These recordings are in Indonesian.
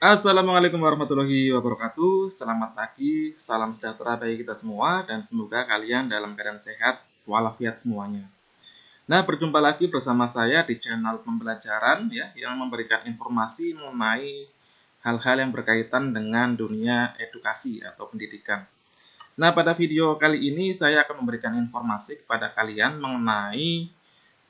Assalamualaikum warahmatullahi wabarakatuh. Selamat pagi, salam sejahtera bagi kita semua dan semoga kalian dalam keadaan sehat walafiat semuanya. Nah, berjumpa lagi bersama saya di channel pembelajaran ya yang memberikan informasi mengenai hal-hal yang berkaitan dengan dunia edukasi atau pendidikan. Nah, pada video kali ini saya akan memberikan informasi kepada kalian mengenai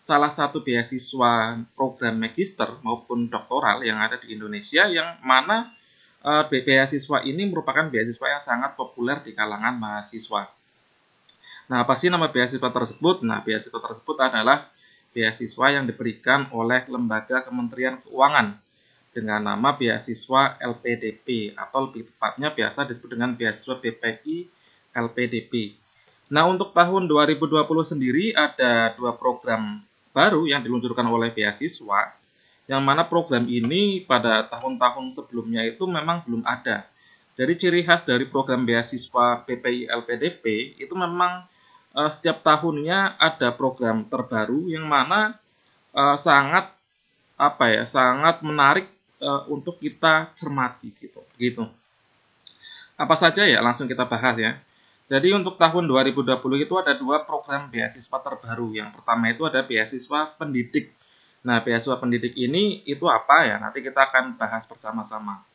salah satu beasiswa program magister maupun doktoral yang ada di Indonesia yang mana beasiswa ini merupakan beasiswa yang sangat populer di kalangan mahasiswa. Nah, apa sih nama beasiswa tersebut? Nah, beasiswa tersebut adalah beasiswa yang diberikan oleh Lembaga Kementerian Keuangan dengan nama beasiswa LPDP atau lebih tepatnya biasa disebut dengan beasiswa BPI LPDP. Nah, untuk tahun 2020 sendiri ada dua program baru yang diluncurkan oleh beasiswa, yang mana program ini pada tahun-tahun sebelumnya itu memang belum ada. Jadi ciri khas dari program beasiswa BPI LPDP itu memang setiap tahunnya ada program terbaru yang mana sangat menarik untuk kita cermati gitu. Apa saja ya, langsung kita bahas ya. Jadi untuk tahun 2020 itu ada dua program beasiswa terbaru. Yang pertama itu ada beasiswa pendidik. Nah, beasiswa pendidik ini itu apa ya? Nanti kita akan bahas bersama-sama.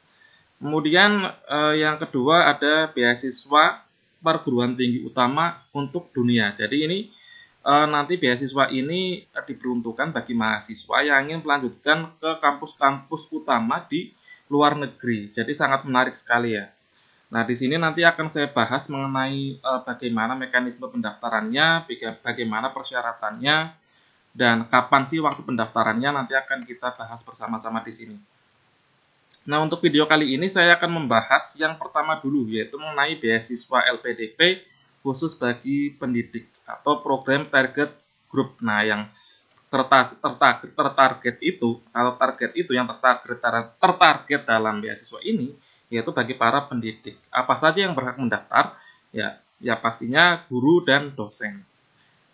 Kemudian yang kedua ada beasiswa perguruan tinggi utama untuk dunia. Jadi ini nanti beasiswa ini diperuntukkan bagi mahasiswa yang ingin melanjutkan ke kampus-kampus utama di luar negeri. Jadi sangat menarik sekali ya. Nah, di sini nanti akan saya bahas mengenai bagaimana mekanisme pendaftarannya, bagaimana persyaratannya, dan kapan sih waktu pendaftarannya nanti akan kita bahas bersama-sama di sini. Nah, untuk video kali ini saya akan membahas yang pertama dulu, yaitu mengenai beasiswa LPDP khusus bagi pendidik atau program target group. Nah, yang tertarget dalam beasiswa ini yaitu bagi para pendidik. Apa saja yang berhak mendaftar? Ya pastinya guru dan dosen.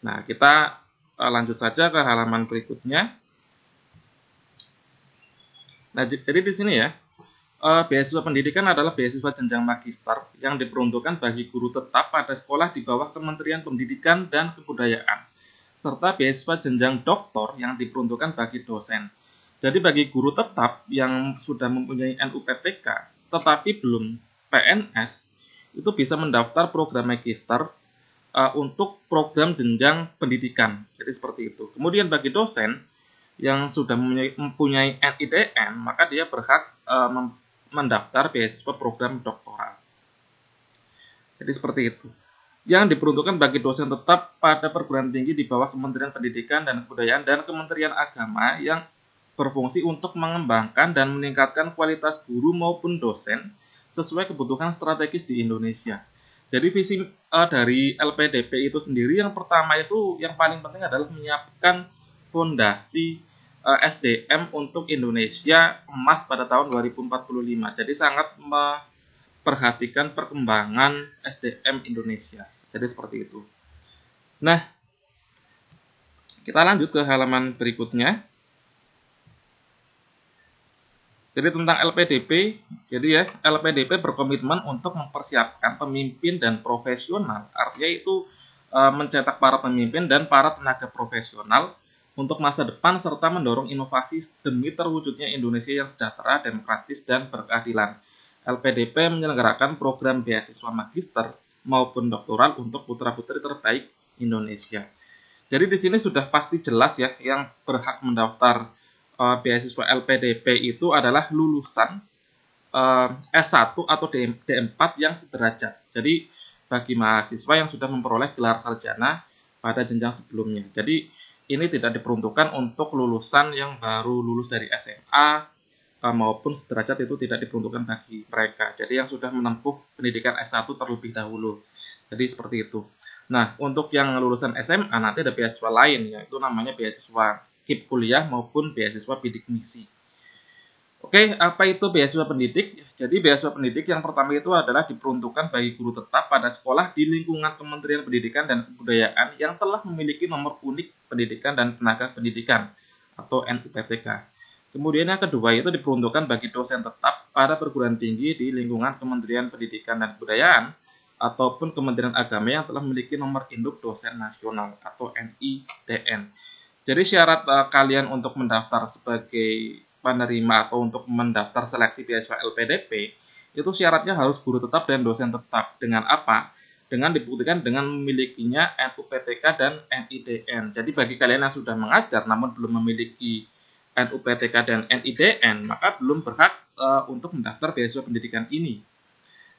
Nah, kita lanjut saja ke halaman berikutnya. Nah, jadi di sini ya, beasiswa pendidikan adalah beasiswa jenjang magister yang diperuntukkan bagi guru tetap pada sekolah di bawah Kementerian Pendidikan dan Kebudayaan, serta beasiswa jenjang doktor yang diperuntukkan bagi dosen. Jadi bagi guru tetap yang sudah mempunyai NUPTK tetapi belum PNS, itu bisa mendaftar program magister untuk program jenjang pendidikan. Jadi seperti itu. Kemudian bagi dosen yang sudah mempunyai NIDN, maka dia berhak mendaftar beasiswa program doktoral. Jadi seperti itu. Yang diperuntukkan bagi dosen tetap pada perguruan tinggi di bawah Kementerian Pendidikan dan Kebudayaan dan Kementerian Agama yang berfungsi untuk mengembangkan dan meningkatkan kualitas guru maupun dosen sesuai kebutuhan strategis di Indonesia. Jadi visi dari LPDP itu sendiri yang pertama itu yang paling penting adalah menyiapkan fondasi SDM untuk Indonesia emas pada tahun 2045. Jadi sangat memperhatikan perkembangan SDM Indonesia. Jadi seperti itu. Nah, kita lanjut ke halaman berikutnya. Jadi tentang LPDP, LPDP berkomitmen untuk mempersiapkan pemimpin dan profesional, artinya itu mencetak para pemimpin dan para tenaga profesional untuk masa depan serta mendorong inovasi demi terwujudnya Indonesia yang sejahtera, demokratis, dan berkeadilan. LPDP menyelenggarakan program beasiswa magister maupun doktoral untuk putra-putri terbaik Indonesia. Jadi di sini sudah pasti jelas ya yang berhak mendaftar beasiswa LPDP itu adalah lulusan S1 atau D4 yang sederajat. Jadi bagi mahasiswa yang sudah memperoleh gelar sarjana pada jenjang sebelumnya. Jadi ini tidak diperuntukkan untuk lulusan yang baru lulus dari SMA maupun sederajat, itu tidak diperuntukkan bagi mereka. Jadi yang sudah menempuh pendidikan S1 terlebih dahulu. Jadi seperti itu. Nah, untuk yang lulusan SMA nanti ada beasiswa lain, yaitu namanya beasiswa KIP kuliah maupun beasiswa bidik misi. Oke, apa itu beasiswa pendidik? Jadi beasiswa pendidik yang pertama itu adalah diperuntukkan bagi guru tetap pada sekolah di lingkungan Kementerian Pendidikan dan Kebudayaan yang telah memiliki nomor unik pendidikan dan tenaga pendidikan atau NUPTK. Kemudian yang kedua itu diperuntukkan bagi dosen tetap pada perguruan tinggi di lingkungan Kementerian Pendidikan dan Kebudayaan ataupun Kementerian Agama yang telah memiliki nomor induk dosen nasional atau NIDN. Jadi syarat kalian untuk mendaftar sebagai penerima atau untuk mendaftar seleksi beasiswa LPDP itu syaratnya harus guru tetap dan dosen tetap. Dengan apa? Dengan dibuktikan dengan memilikinya NUPTK dan NIDN. Jadi bagi kalian yang sudah mengajar namun belum memiliki NUPTK dan NIDN, maka belum berhak untuk mendaftar beasiswa pendidikan ini.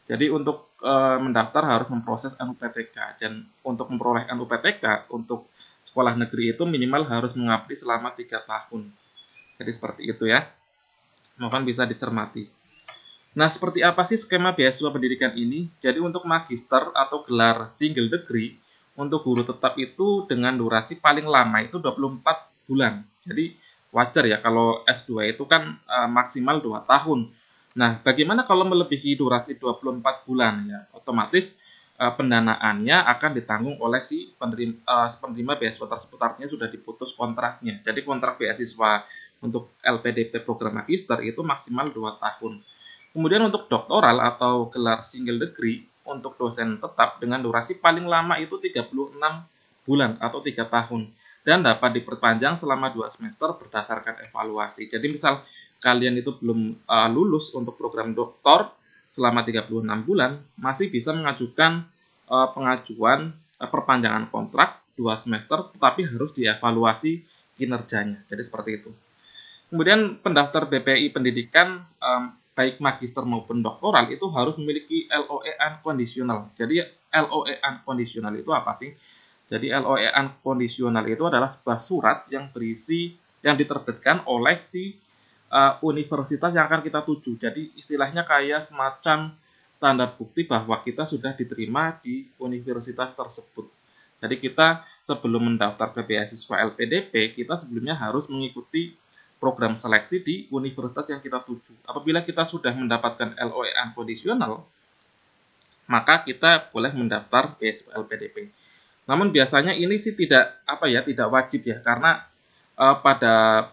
Jadi untuk mendaftar harus memproses NUPTK, dan untuk memperoleh NUPTK untuk sekolah negeri itu minimal harus mengabdi selama 3 tahun. Jadi seperti itu ya. Mohon bisa dicermati. Nah, seperti apa sih skema beasiswa pendidikan ini? Jadi untuk magister atau gelar single degree untuk guru tetap itu dengan durasi paling lama itu 24 bulan. Jadi wajar ya kalau S2 itu kan maksimal 2 tahun. Nah, bagaimana kalau melebihi durasi 24 bulan ya? Otomatis pendanaannya akan ditanggung oleh si penerima beasiswa tersebut, artinya sudah diputus kontraknya. Jadi kontrak beasiswa untuk LPDP program magister itu maksimal 2 tahun. Kemudian untuk doktoral atau gelar single degree untuk dosen tetap dengan durasi paling lama itu 36 bulan atau 3 tahun. Dan dapat diperpanjang selama 2 semester berdasarkan evaluasi. Jadi misal kalian itu belum lulus untuk program doktor selama 36 bulan, masih bisa mengajukan pengajuan perpanjangan kontrak 2 semester, tetapi harus dievaluasi kinerjanya. Jadi seperti itu. Kemudian pendaftar BPI pendidikan baik magister maupun doktoral itu harus memiliki LOE unconditional. Jadi LOE unconditional itu apa sih? Jadi LOE unconditional itu adalah sebuah surat yang berisi yang diterbitkan oleh si universitas yang akan kita tuju. Jadi istilahnya kayak semacam tanda bukti bahwa kita sudah diterima di universitas tersebut. Jadi kita sebelum mendaftar ke beasiswa LPDP, kita sebelumnya harus mengikuti program seleksi di universitas yang kita tuju. Apabila kita sudah mendapatkan LOE unconditional, maka kita boleh mendaftar beasiswa LPDP. Namun biasanya ini sih tidak wajib ya, karena pada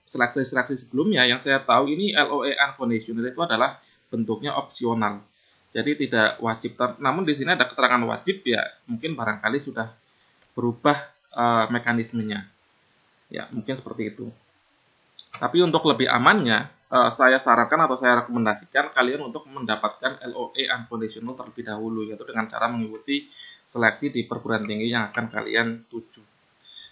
seleksi-seleksi sebelumnya yang saya tahu ini LOE unconditional itu adalah bentuknya opsional. Jadi tidak wajib. Namun di sini ada keterangan wajib ya, mungkin barangkali sudah berubah mekanismenya. Ya, mungkin seperti itu. Tapi untuk lebih amannya, saya sarankan atau saya rekomendasikan kalian untuk mendapatkan LOE unconditional terlebih dahulu, yaitu dengan cara mengikuti seleksi di perguruan tinggi yang akan kalian tuju.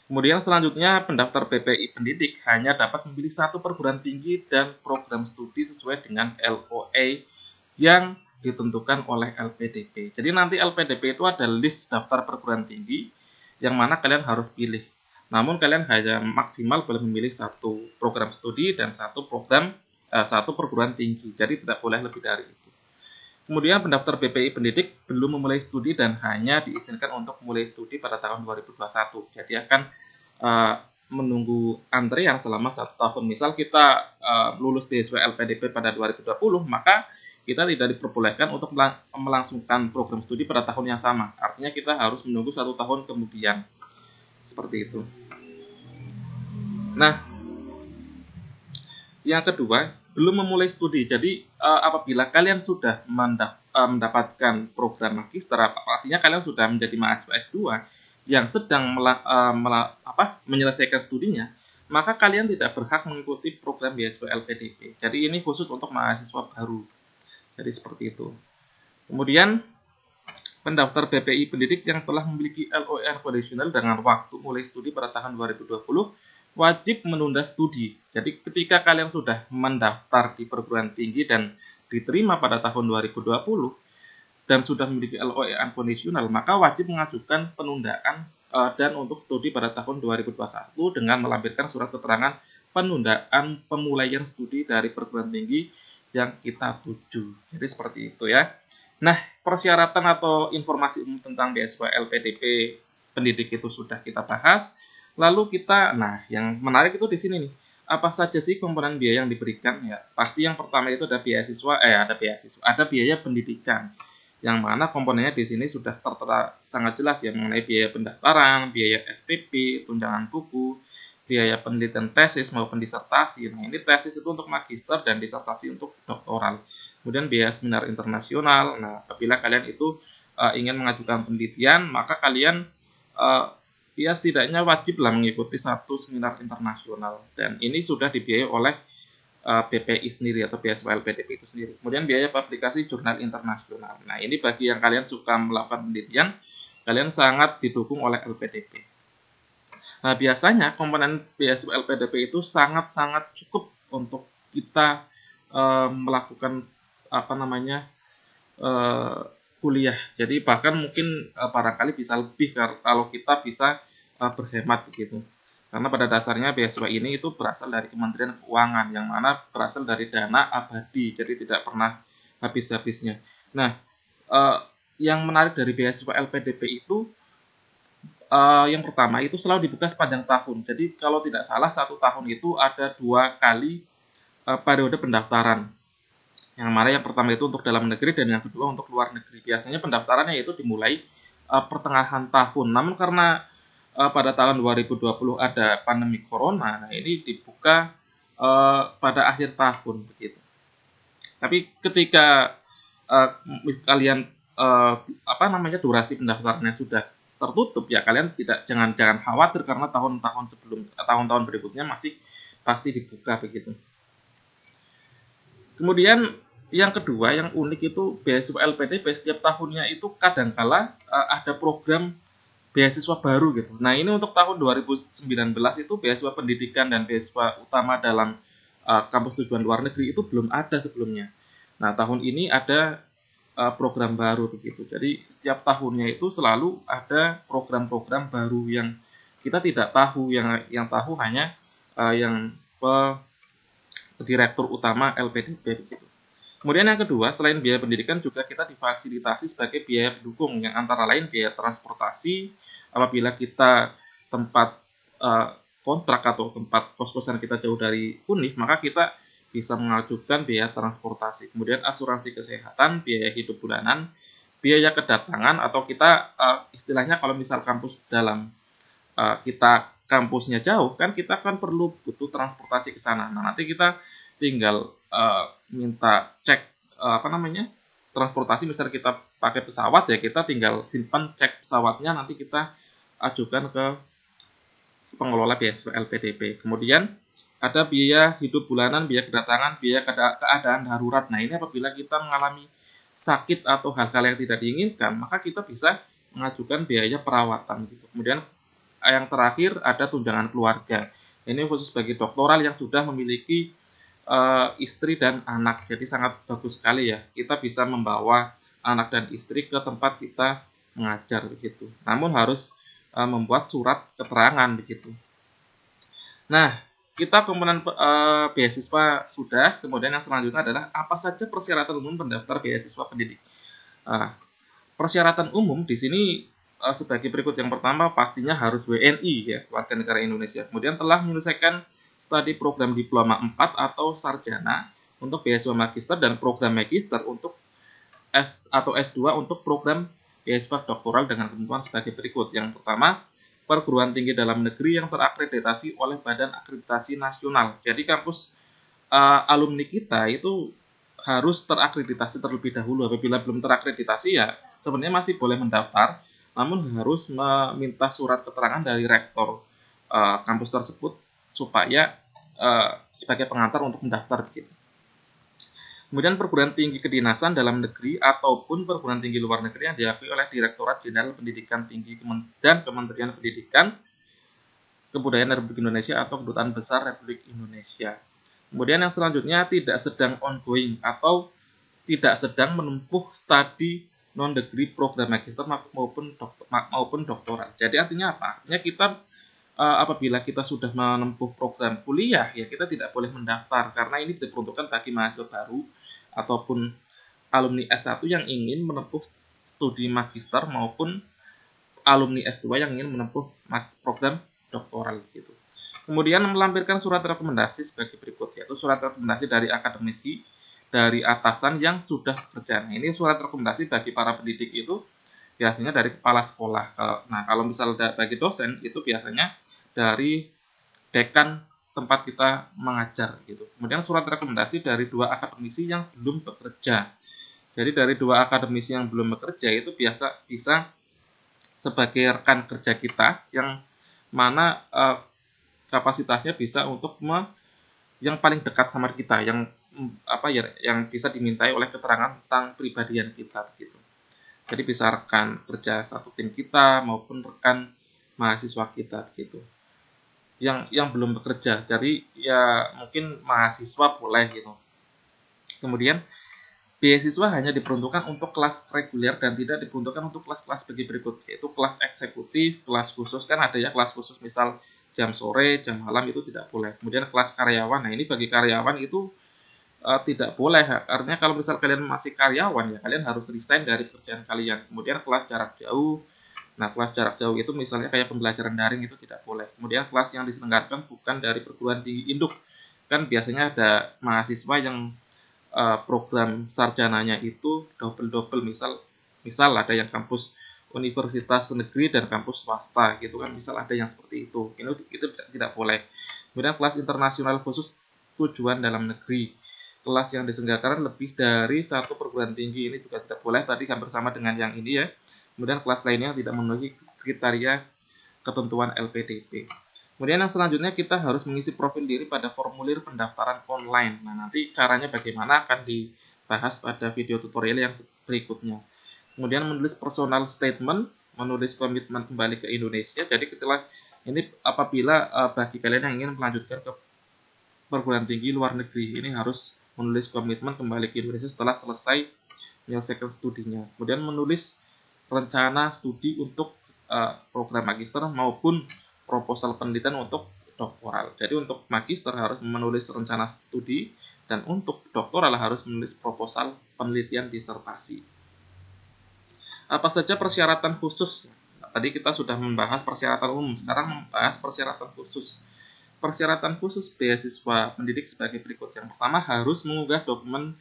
Kemudian selanjutnya, pendaftar BPI pendidik hanya dapat memilih satu perguruan tinggi dan program studi sesuai dengan LOE yang ditentukan oleh LPDP. Jadi nanti LPDP itu ada list daftar perguruan tinggi yang mana kalian harus pilih. Namun kalian hanya maksimal boleh memilih satu program studi dan satu perguruan tinggi. Jadi tidak boleh lebih dari itu. Kemudian pendaftar BPI pendidik belum memulai studi dan hanya diizinkan untuk mulai studi pada tahun 2021. Jadi akan menunggu antrean selama 1 tahun. Misal kita lulus beasiswa LPDP pada 2020, maka kita tidak diperbolehkan untuk melangsungkan program studi pada tahun yang sama. Artinya kita harus menunggu 1 tahun kemudian. Seperti itu. Nah, yang kedua, belum memulai studi. Jadi, apabila kalian sudah mendapatkan program magister, artinya kalian sudah menjadi mahasiswa S2 yang sedang menyelesaikan studinya, maka kalian tidak berhak mengikuti program beasiswa LPDP. Jadi, ini khusus untuk mahasiswa baru. Jadi, seperti itu. Kemudian, pendaftar BPI pendidik yang telah memiliki LOE unconditional dengan waktu mulai studi pada tahun 2020 wajib menunda studi. Jadi ketika kalian sudah mendaftar di perguruan tinggi dan diterima pada tahun 2020 dan sudah memiliki LOE unconditional, maka wajib mengajukan penundaan dan untuk studi pada tahun 2021 dengan melampirkan surat keterangan penundaan pemulaian studi dari perguruan tinggi yang kita tuju. Jadi seperti itu ya. Nah, persyaratan atau informasi umum tentang beasiswa LPDP pendidik itu sudah kita bahas. Lalu yang menarik itu di sini nih. Apa saja sih komponen biaya yang diberikan? Ya, pasti yang pertama itu ada ada biaya pendidikan. Yang mana komponennya di sini sudah tertera sangat jelas ya mengenai biaya pendaftaran, biaya SPP, tunjangan buku, biaya penelitian tesis maupun disertasi. Nah, ini tesis itu untuk magister dan disertasi untuk doktoral. Kemudian biaya seminar internasional. Nah, apabila kalian itu ingin mengajukan penelitian, maka kalian ya setidaknya wajiblah mengikuti satu seminar internasional. Dan ini sudah dibiayai oleh BPI sendiri atau beasiswa LPDP itu sendiri. Kemudian biaya publikasi jurnal internasional. Nah, ini bagi yang kalian suka melakukan penelitian, kalian sangat didukung oleh LPDP. Nah, biasanya komponen beasiswa LPDP itu sangat-sangat cukup untuk kita melakukan kuliah. Jadi bahkan mungkin barangkali bisa lebih kalau kita bisa berhemat begitu. Karena pada dasarnya beasiswa ini itu berasal dari Kementerian Keuangan, yang mana berasal dari dana abadi, jadi tidak pernah habis-habisnya. Nah, yang menarik dari beasiswa LPDP itu yang pertama itu selalu dibuka sepanjang tahun. Jadi kalau tidak salah 1 tahun itu ada 2 kali periode pendaftaran. Yang mana yang pertama itu untuk dalam negeri dan yang kedua untuk luar negeri. Biasanya pendaftarannya itu dimulai pertengahan tahun. Namun karena pada tahun 2020 ada pandemi corona, nah ini dibuka pada akhir tahun begitu. Tapi ketika kalian durasi pendaftarannya sudah tertutup, ya kalian jangan khawatir karena tahun-tahun berikutnya masih pasti dibuka begitu. Kemudian yang kedua yang unik itu beasiswa LPDP setiap tahunnya itu kadangkala ada program beasiswa baru gitu. Nah, ini untuk tahun 2019 itu beasiswa pendidikan dan beasiswa utama dalam kampus tujuan luar negeri itu belum ada sebelumnya. Nah, tahun ini ada program baru begitu. Jadi setiap tahunnya itu selalu ada program-program baru yang kita tidak tahu, yang tahu hanya yang direktur utama LPDP begitu. Kemudian yang kedua, selain biaya pendidikan juga kita difasilitasi sebagai biaya pendukung yang antara lain biaya transportasi apabila kita tempat kontrak atau tempat kos-kosan kita jauh dari UNIF, maka kita bisa mengajukan biaya transportasi. Kemudian asuransi kesehatan, biaya hidup bulanan, biaya kedatangan, atau kita istilahnya kalau misal kampus dalam kita kampusnya jauh, kan kita kan butuh transportasi ke sana. Nah, nanti kita tinggal minta cek transportasi, misalnya kita pakai pesawat ya kita tinggal simpan cek pesawatnya, nanti kita ajukan ke pengelola beasiswa LPDP. Kemudian ada biaya hidup bulanan, biaya kedatangan, biaya keadaan darurat. Nah, ini apabila kita mengalami sakit atau hal-hal yang tidak diinginkan, maka kita bisa mengajukan biaya perawatan gitu. Kemudian yang terakhir ada tunjangan keluarga. Ini khusus bagi doktoral yang sudah memiliki istri dan anak. Jadi sangat bagus sekali ya. Kita bisa membawa anak dan istri ke tempat kita mengajar begitu. Namun harus membuat surat keterangan begitu. Nah, kita komponen beasiswa sudah. Kemudian yang selanjutnya adalah apa saja persyaratan umum pendaftar beasiswa pendidik. Persyaratan umum di sini sebagai berikut. Yang pertama pastinya harus WNI ya, warga negara Indonesia. Kemudian telah menyelesaikan studi program diploma 4 atau sarjana untuk beasiswa magister dan program magister untuk S2 untuk program beasiswa doktoral dengan ketentuan sebagai berikut. Yang pertama, perguruan tinggi dalam negeri yang terakreditasi oleh Badan Akreditasi Nasional. Jadi kampus alumni kita itu harus terakreditasi terlebih dahulu. Apabila belum terakreditasi ya sebenarnya masih boleh mendaftar, namun harus meminta surat keterangan dari rektor kampus tersebut supaya sebagai pengantar untuk mendaftar begitu. Kemudian perguruan tinggi kedinasan dalam negeri ataupun perguruan tinggi luar negeri yang diakui oleh Direktorat Jenderal Pendidikan Tinggi dan Kementerian Pendidikan Kebudayaan Republik Indonesia atau Kedutaan Besar Republik Indonesia. Kemudian yang selanjutnya tidak sedang ongoing atau tidak sedang menempuh studi non-degree program magister maupun doktoral. Jadi artinya apa? Artinya kita apabila kita sudah menempuh program kuliah, ya kita tidak boleh mendaftar karena ini diperuntukkan bagi mahasiswa baru ataupun alumni S1 yang ingin menempuh studi magister maupun alumni S2 yang ingin menempuh program doktoral gitu. Kemudian melampirkan surat rekomendasi sebagai berikut, yaitu surat rekomendasi dari akademisi, dari atasan yang sudah bekerja. Nah, ini surat rekomendasi bagi para pendidik itu biasanya dari kepala sekolah. Nah, kalau misalnya bagi dosen itu biasanya dari dekan tempat kita mengajar gitu. Kemudian surat rekomendasi dari 2 akademisi yang belum bekerja. Jadi dari 2 akademisi yang belum bekerja itu biasa bisa sebagai rekan kerja kita yang mana kapasitasnya bisa untuk yang paling dekat sama kita, yang yang bisa dimintai oleh keterangan tentang pribadian kita begitu. Jadi bisa rekan kerja satu tim kita maupun rekan mahasiswa kita begitu. Yang belum bekerja, jadi ya mungkin mahasiswa boleh gitu. Kemudian beasiswa hanya diperuntukkan untuk kelas reguler dan tidak diperuntukkan untuk kelas-kelas bagi berikut, yaitu kelas eksekutif, kelas khusus, kan ada ya kelas khusus misal jam sore, jam malam itu tidak boleh. Kemudian kelas karyawan, nah ini bagi karyawan itu tidak boleh, artinya kalau misal kalian masih karyawan ya kalian harus resign dari pekerjaan kalian. Kemudian kelas jarak jauh, nah kelas jarak jauh itu misalnya kayak pembelajaran daring itu tidak boleh. Kemudian kelas yang diselenggarakan bukan dari perguruan tinggi induk, kan biasanya ada mahasiswa yang program sarjananya itu double misal ada yang kampus universitas negeri dan kampus swasta gitu kan, misal ada yang seperti itu tidak boleh. Kemudian kelas internasional khusus tujuan dalam negeri, kelas yang diselenggarakan lebih dari satu perguruan tinggi, ini juga tidak boleh, tadi hampir sama dengan yang ini ya. Kemudian kelas lainnya tidak memenuhi kriteria ketentuan LPDP. Kemudian yang selanjutnya kita harus mengisi profil diri pada formulir pendaftaran online. Nah, nanti caranya bagaimana akan dibahas pada video tutorial yang berikutnya. Kemudian menulis personal statement, menulis komitmen kembali ke Indonesia. Jadi ini apabila bagi kalian yang ingin melanjutkan ke perguruan tinggi luar negeri, ini harus menulis komitmen kembali ke Indonesia setelah selesai menyelesaikan studinya. Kemudian menulis rencana studi untuk program magister maupun proposal penelitian untuk doktoral. Jadi untuk magister harus menulis rencana studi dan untuk doktoral harus menulis proposal penelitian disertasi. Apa saja persyaratan khusus? Nah, tadi kita sudah membahas persyaratan umum, sekarang membahas persyaratan khusus. Persyaratan khusus beasiswa pendidik sebagai berikut. Yang pertama harus mengunggah dokumen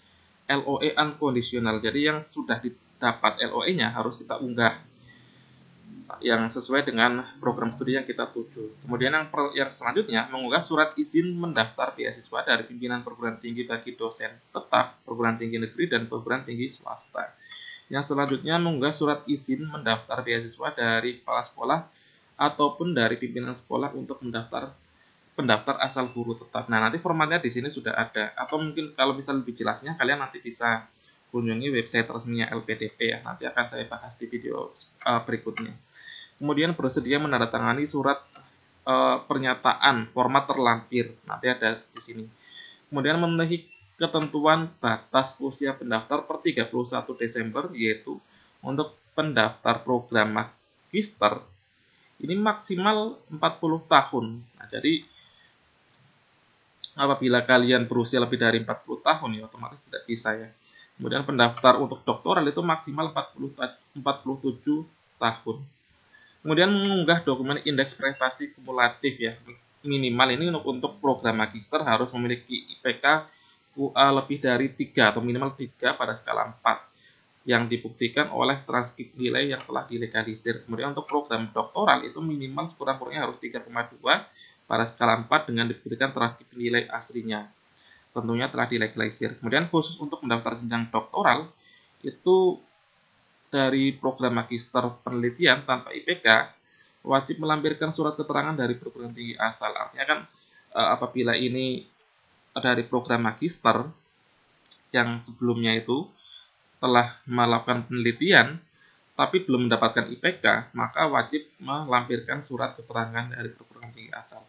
LOE unconditional. Jadi yang sudah didapat LOE-nya harus kita unggah yang sesuai dengan program studi yang kita tuju. Kemudian yang selanjutnya mengunggah surat izin mendaftar beasiswa dari pimpinan perguruan tinggi bagi dosen tetap, perguruan tinggi negeri dan perguruan tinggi swasta. Yang selanjutnya mengunggah surat izin mendaftar beasiswa dari kepala sekolah ataupun dari pimpinan sekolah untuk pendaftar asal guru tetap. Nah, nanti formatnya di sini sudah ada, atau mungkin kalau bisa lebih jelasnya kalian nanti bisa kunjungi website resminya LPDP ya. Nanti akan saya bahas di video berikutnya. Kemudian bersedia menandatangani surat pernyataan format terlampir, nanti ada di sini. Kemudian memenuhi ketentuan batas usia pendaftar per 31 Desember, yaitu untuk pendaftar program magister ini maksimal 40 tahun. Nah, jadi apabila kalian berusia lebih dari 40 tahun ya otomatis tidak bisa ya. Kemudian pendaftar untuk doktoral itu maksimal 47 tahun. Kemudian mengunggah dokumen indeks prestasi kumulatif ya. Minimal ini untuk program magister harus memiliki IPK QA lebih dari 3 atau minimal 3 pada skala 4 yang dibuktikan oleh transkrip nilai yang telah dilegalisir. Kemudian untuk program doktoral itu minimal sekurang-kurangnya harus 3,2 pada skala 4 dengan dibuktikan transkrip nilai aslinya. Tentunya telah dilegalisir. Kemudian khusus untuk mendaftar jenjang doktoral itu dari program magister penelitian tanpa IPK wajib melampirkan surat keterangan dari perguruan tinggi asal. Artinya kan apabila ini dari program magister yang sebelumnya itu telah melakukan penelitian tapi belum mendapatkan IPK, maka wajib melampirkan surat keterangan dari perguruan tinggi asal.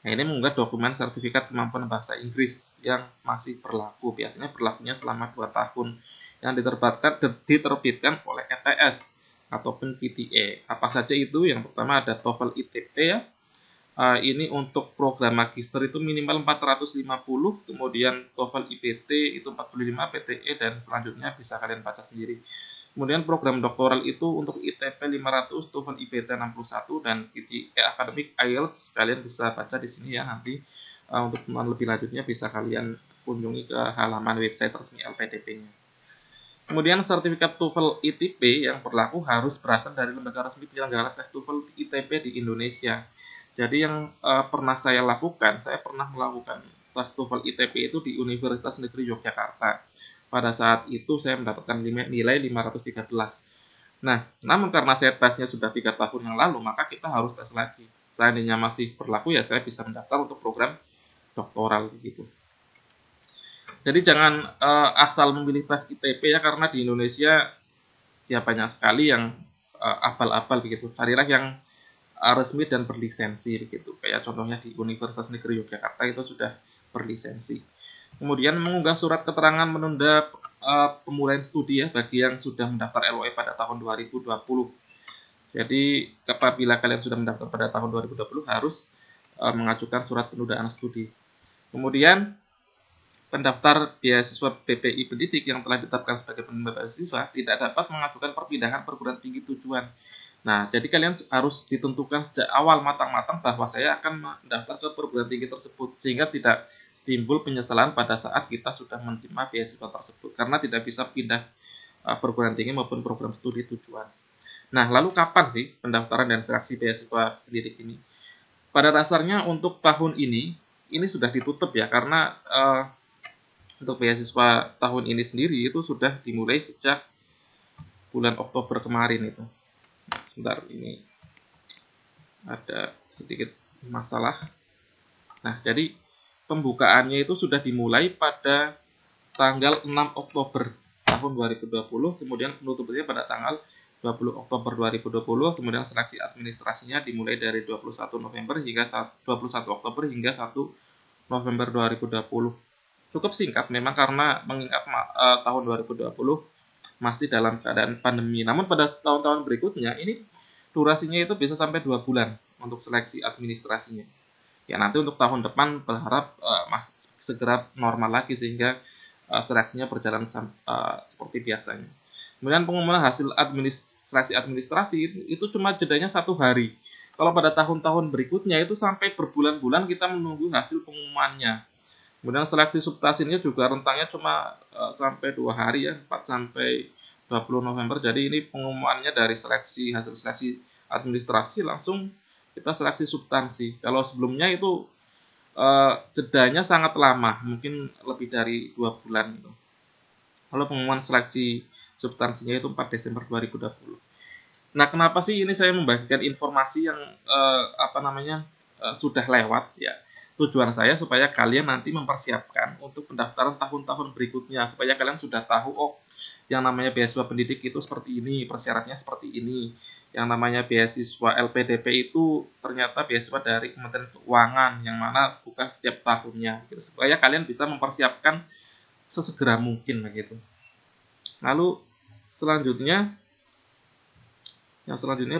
Nah, ini mengunggah dokumen sertifikat kemampuan bahasa Inggris yang masih berlaku. Biasanya berlakunya selama 2 tahun yang diterbitkan oleh ETS ataupun PTE. Apa saja itu? Yang pertama ada TOEFL ITP ya. Ini untuk program magister itu minimal 450, kemudian TOEFL IPT itu 45, PTE dan selanjutnya bisa kalian baca sendiri. Kemudian program doktoral itu untuk ITP 500, TOEFL IPT 61 dan PTE akademik IELTS kalian bisa baca di sini ya. Nanti untuk lebih lanjutnya bisa kalian kunjungi ke halaman website resmi LPDP-nya. Kemudian sertifikat TOEFL ITP yang berlaku harus berasal dari lembaga resmi penyelenggara tes TOEFL ITP di Indonesia. Jadi yang pernah saya lakukan, saya pernah melakukan tes TOEFL ITP itu di Universitas Negeri Yogyakarta. Pada saat itu saya mendapatkan nilai 513. Nah, namun karena saya tesnya sudah 3 tahun yang lalu, maka kita harus tes lagi. Seandainya masih berlaku, ya saya bisa mendaftar untuk program doktoral gitu. Jadi jangan asal memilih tes ITP ya, karena di Indonesia ya banyak sekali yang abal-abal begitu. Carilah yang resmi dan berlisensi begitu. Kayak contohnya di Universitas Negeri Yogyakarta itu sudah berlisensi. Kemudian mengunggah surat keterangan menunda pemulaian studi ya bagi yang sudah mendaftar LOE pada tahun 2020. Jadi apabila kalian sudah mendaftar pada tahun 2020 harus mengajukan surat penundaan studi. Kemudian pendaftar beasiswa BPI Pendidik yang telah ditetapkan sebagai penerima beasiswa tidak dapat mengajukan perpindahan perguruan tinggi tujuan. Nah, jadi kalian harus ditentukan sejak awal matang-matang bahwa saya akan mendaftar ke perguruan tinggi tersebut, sehingga tidak timbul penyesalan pada saat kita sudah menerima beasiswa tersebut, karena tidak bisa pindah perguruan tinggi maupun program studi tujuan. Nah, lalu kapan sih pendaftaran dan seleksi beasiswa pendidik ini? Pada dasarnya untuk tahun ini sudah ditutup ya, karena untuk beasiswa tahun ini sendiri itu sudah dimulai sejak bulan Oktober kemarin itu. Sebentar, ini ada sedikit masalah. Nah, jadi pembukaannya itu sudah dimulai pada tanggal 6 Oktober tahun 2020, kemudian penutupannya pada tanggal 20 Oktober 2020, kemudian seleksi administrasinya dimulai dari 21 November hingga 21 Oktober hingga 1 November 2020. Cukup singkat memang karena mengingat tahun 2020 masih dalam keadaan pandemi. Namun pada tahun-tahun berikutnya ini durasinya itu bisa sampai 2 bulan untuk seleksi administrasinya. Ya nanti untuk tahun depan berharap masih segera normal lagi sehingga seleksinya berjalan seperti biasanya. Kemudian pengumuman hasil seleksi administrasi itu cuma jedanya 1 hari. Kalau pada tahun-tahun berikutnya itu sampai berbulan-bulan kita menunggu hasil pengumumannya. Kemudian seleksi substansinya juga rentangnya cuma sampai 2 hari ya, 4 sampai 20 November. Jadi ini pengumumannya dari hasil seleksi administrasi langsung kita seleksi substansi. Kalau sebelumnya itu jedanya sangat lama, mungkin lebih dari 2 bulan gitu. Kalau pengumuman seleksi substansinya itu 4 Desember 2020. Nah, kenapa sih ini saya membagikan informasi yang sudah lewat ya? Tujuan saya supaya kalian nanti mempersiapkan untuk pendaftaran tahun-tahun berikutnya, supaya kalian sudah tahu, oh, yang namanya beasiswa pendidik itu seperti ini, persyaratnya seperti ini. Yang namanya beasiswa LPDP itu ternyata beasiswa dari Kementerian Keuangan, yang mana buka setiap tahunnya, gitu. Supaya kalian bisa mempersiapkan sesegera mungkin begitu. Lalu selanjutnya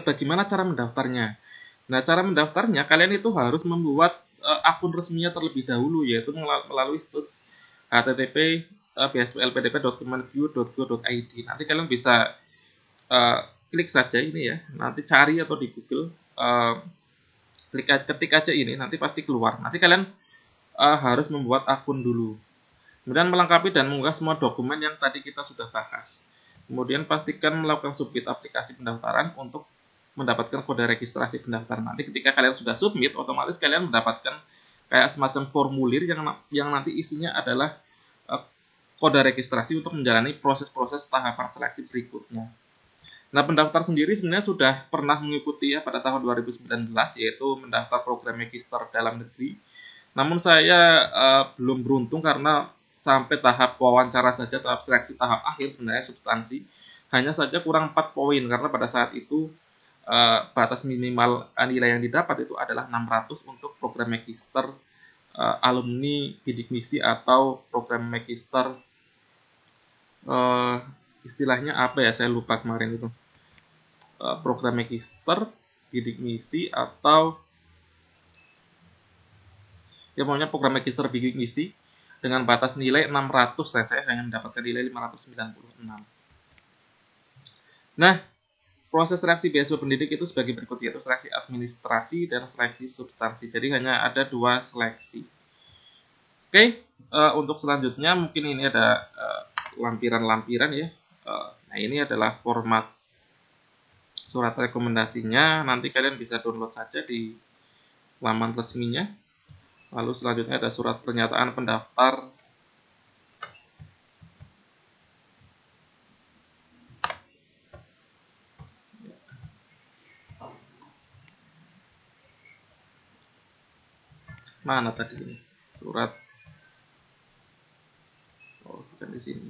bagaimana cara mendaftarnya? Nah, cara mendaftarnya kalian itu harus membuat akun resminya terlebih dahulu, yaitu melalui situs http beasiswalpdp.kemenq.go.id. Nanti kalian bisa klik saja ini ya, nanti cari atau di Google ketik aja ini, nanti pasti keluar. Nanti kalian harus membuat akun dulu, kemudian melengkapi dan mengunggah semua dokumen yang tadi kita sudah bahas. Kemudian pastikan melakukan submit aplikasi pendaftaran untuk mendapatkan kode registrasi pendaftaran. Nanti ketika kalian sudah submit, otomatis kalian mendapatkan kayak semacam formulir yang nanti isinya adalah kode registrasi untuk menjalani proses-proses tahapan seleksi berikutnya. Nah, pendaftar sendiri sebenarnya sudah pernah mengikuti ya pada tahun 2019, yaitu mendaftar program magister dalam negeri. Namun saya belum beruntung karena sampai tahap wawancara saja, tahap seleksi tahap akhir sebenarnya substansi, hanya saja kurang 4 poin karena pada saat itu batas minimal nilai yang didapat itu adalah 600 untuk program magister alumni bidik misi atau program magister istilahnya apa ya, saya lupa kemarin itu, program magister bidik misi atau ya pokoknya program magister bidik misi dengan batas nilai 600 dan saya hanya mendapatkan nilai 596. Nah, proses seleksi beasiswa pendidik itu sebagai berikut, yaitu seleksi administrasi dan seleksi substansi. Jadi hanya ada 2 seleksi. Oke, untuk selanjutnya mungkin ini ada lampiran-lampiran ya. Nah, ini adalah format surat rekomendasinya. Nanti kalian bisa download saja di laman resminya. Lalu selanjutnya ada surat pernyataan pendaftar. Mana tadi ini? Surat. Oh, bukan di sini.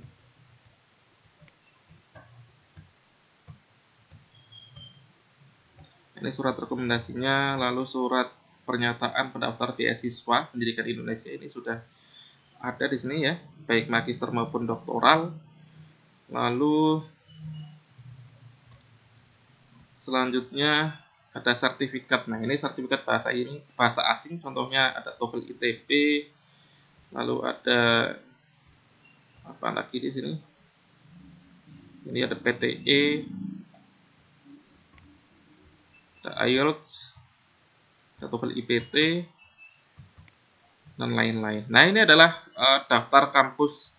Ini surat rekomendasinya, lalu surat pernyataan pendaftar beasiswa pendidikan Indonesia ini sudah ada di sini ya, baik magister maupun doktoral. Lalu selanjutnya ada sertifikat. Nah, ini sertifikat bahasa asing, contohnya ada TOEFL ITB. Lalu ada apa lagi di sini? Ini ada PTE, ada IELTS, ada TOEFL IPT, dan lain-lain. Nah, ini adalah daftar kampus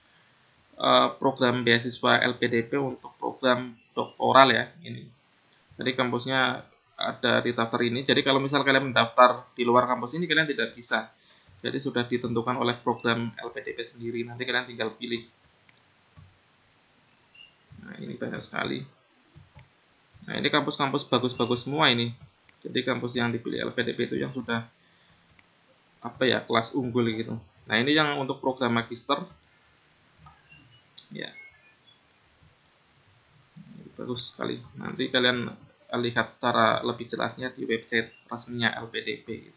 program beasiswa LPDP untuk program doktoral ya. Ini. Jadi kampusnya ada di daftar ini. Jadi kalau misal kalian mendaftar di luar kampus ini, kalian tidak bisa. Jadi sudah ditentukan oleh program LPDP sendiri. Nanti kalian tinggal pilih. Nah, ini banyak sekali. Nah, ini kampus-kampus bagus-bagus semua ini. Jadi kampus yang dipilih LPDP itu yang sudah kelas unggul gitu. Nah, ini yang untuk program magister. Ya. Bagus sekali. Nanti kalian lihat secara lebih jelasnya di website resminya LPDP.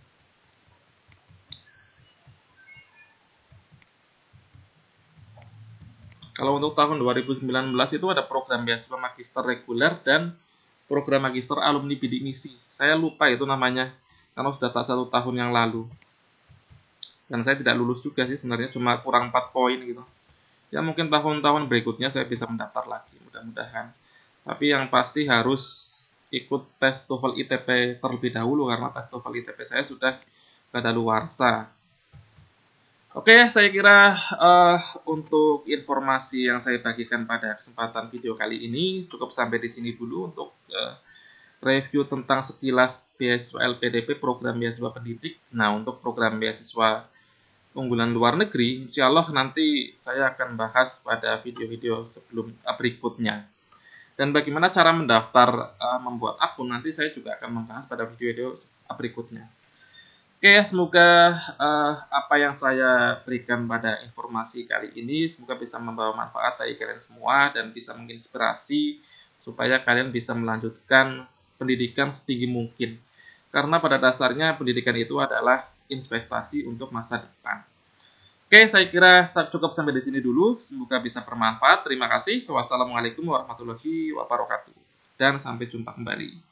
Kalau untuk tahun 2019 itu ada program beasiswa magister reguler dan program magister alumni bidik misi. Saya lupa itu namanya karena sudah tak 1 tahun yang lalu. Dan saya tidak lulus juga sih sebenarnya, cuma kurang 4 poin gitu. Ya mungkin tahun-tahun berikutnya saya bisa mendaftar lagi, mudah-mudahan. Tapi yang pasti harus ikut tes TOEFL ITP terlebih dahulu karena tes TOEFL ITP saya sudah kadaluarsa. Oke, saya kira untuk informasi yang saya bagikan pada kesempatan video kali ini cukup sampai di sini dulu untuk review tentang sekilas beasiswa LPDP program beasiswa pendidik. Nah, untuk program beasiswa unggulan luar negeri, insya Allah nanti saya akan bahas pada video-video sebelum berikutnya. Dan bagaimana cara mendaftar membuat akun nanti saya juga akan membahas pada video-video berikutnya. Oke, semoga apa yang saya berikan pada informasi kali ini semoga bisa membawa manfaat bagi kalian semua dan bisa menginspirasi supaya kalian bisa melanjutkan pendidikan setinggi mungkin. Karena pada dasarnya pendidikan itu adalah investasi untuk masa depan. Oke, saya kira cukup sampai di sini dulu. Semoga bisa bermanfaat. Terima kasih. Wassalamualaikum warahmatullahi wabarakatuh. Dan sampai jumpa kembali.